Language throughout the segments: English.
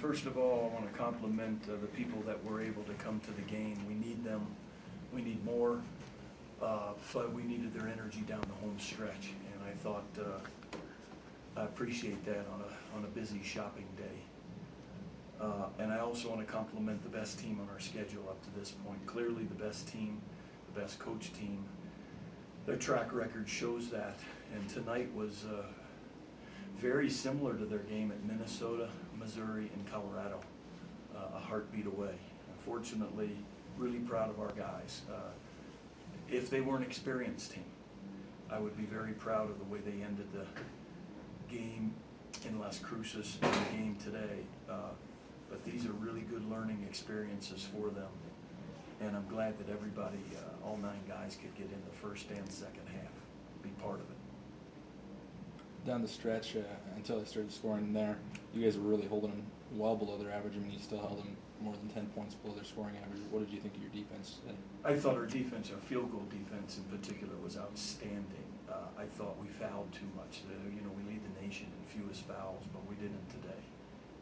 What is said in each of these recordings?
First of all, I want to compliment the people that were able to come to the game. We need them. We need more. But we needed their energy down the home stretch, and I thought I appreciate that on a busy shopping day. And I also want to compliment the best team on our schedule up to this point. Clearly the best team, the best coach team. Their track record shows that, and tonight was very similar to their game at Minnesota, Missouri, and Colorado, a heartbeat away. Unfortunately, really proud of our guys. If they were an experienced team, I would be very proud of the way they ended the game in Las Cruces and the game today. But these are really good learning experiences for them. And I'm glad that everybody, all 9 guys, could get in the first and second half, be part of it. Down the stretch, until they started scoring there, you guys were really holding them well below their average. I mean, you still held them more than 10 points below their scoring average. What did you think of your defense today? I thought our defense, our field goal defense in particular, was outstanding. I thought we fouled too much. We lead the nation in fewest fouls, but we didn't today.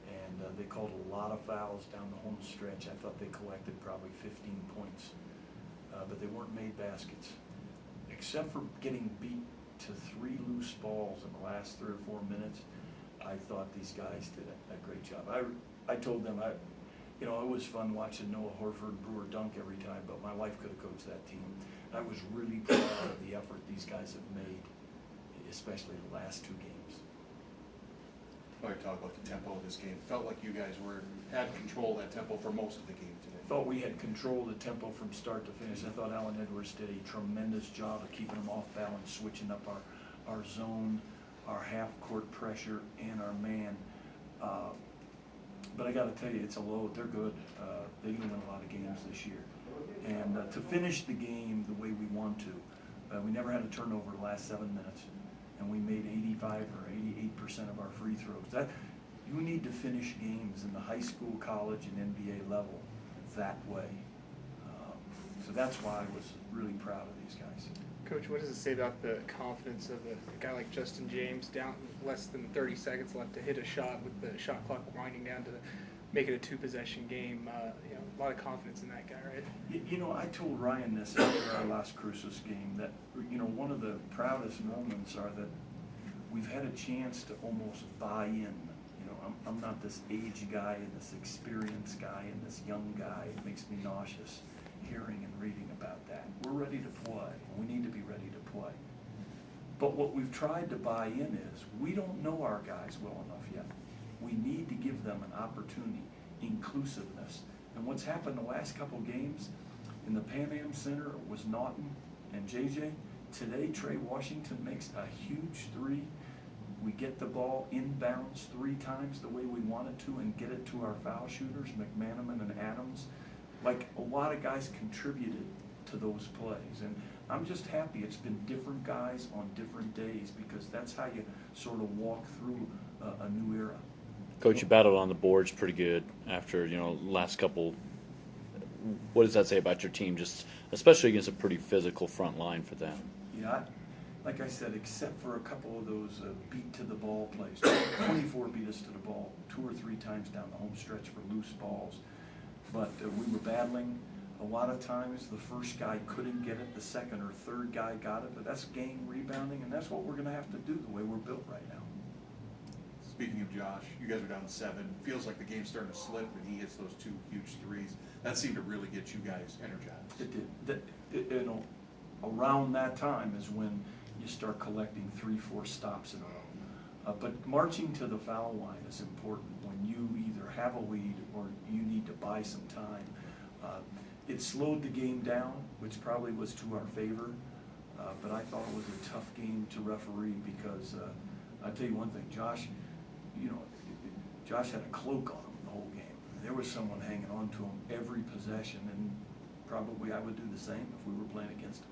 And they called a lot of fouls down the home stretch. I thought they collected probably 15 points, but they weren't made baskets. Except for getting beat to 3 loose balls in the last 3 or 4 minutes, I thought these guys did a great job. I told them, it was fun watching Noah Horford and Brewer dunk every time, but my wife could have coached that team. I was really proud of the effort these guys have made, especially the last 2 games. I talk about the tempo of this game. Felt like you guys had control of that tempo for most of the game today. Thought we had control of the tempo from start to finish. I thought Alan Edwards did a tremendous job of keeping them off balance, switching up our zone, our half-court pressure, and our man. But I got to tell you, it's a load. They're good. They're going to win a lot of games this year. And to finish the game the way we want to, we never had a turnover the last 7 minutes, and we made 85 or 88% of our free throws. You need to finish games in the high school, college, and NBA level that way. So that's why I was really proud of these guys. Coach, what does it say about the confidence of a guy like Justin James down less than 30 seconds left to hit a shot with the shot clock winding down to make it a 2-possession game? A lot of confidence in that guy, right? I told Ryan this after our Las Cruces game that, one of the proudest moments are that we've had a chance to almost buy in. I'm not this age guy and this experienced guy and this young guy. It makes me nauseous hearing and reading about that. We're ready to play. We need to be ready to play. But what we've tried to buy in is we don't know our guys well enough yet. We need to give them an opportunity, inclusiveness. And what's happened the last couple games in the Pan Am Center was Naughton and JJ. Today, Trey Washington makes a huge 3. We get the ball inbounds 3 times the way we wanted to and get it to our foul shooters, McManamen and Adams. Like, a lot of guys contributed to those plays. And I'm just happy it's been different guys on different days, because that's how you sort of walk through a new era. Coach, you battled on the boards pretty good after, last couple. What does that say about your team, just especially against a pretty physical front line for them? Yeah, like I said, except for a couple of those beat to the ball plays. 24 beat us to the ball 2 or 3 times down the home stretch for loose balls. But we were battling. A lot of times the first guy couldn't get it, the second or third guy got it, but that's gang rebounding, and that's what we're going to have to do the way we're built right now. Speaking of Josh, you guys are down 7. Feels like the game's starting to slip when he hits those 2 huge threes. That seemed to really get you guys energized. It did. Around that time is when you start collecting 3-4 stops in a row. But marching to the foul line is important when you either have a lead or you need to buy some time. It slowed the game down, which probably was to our favor, but I thought it was a tough game to referee because I'll tell you one thing, Josh had a cloak on him the whole game. There was someone hanging on to him every possession, and probably I would do the same if we were playing against him.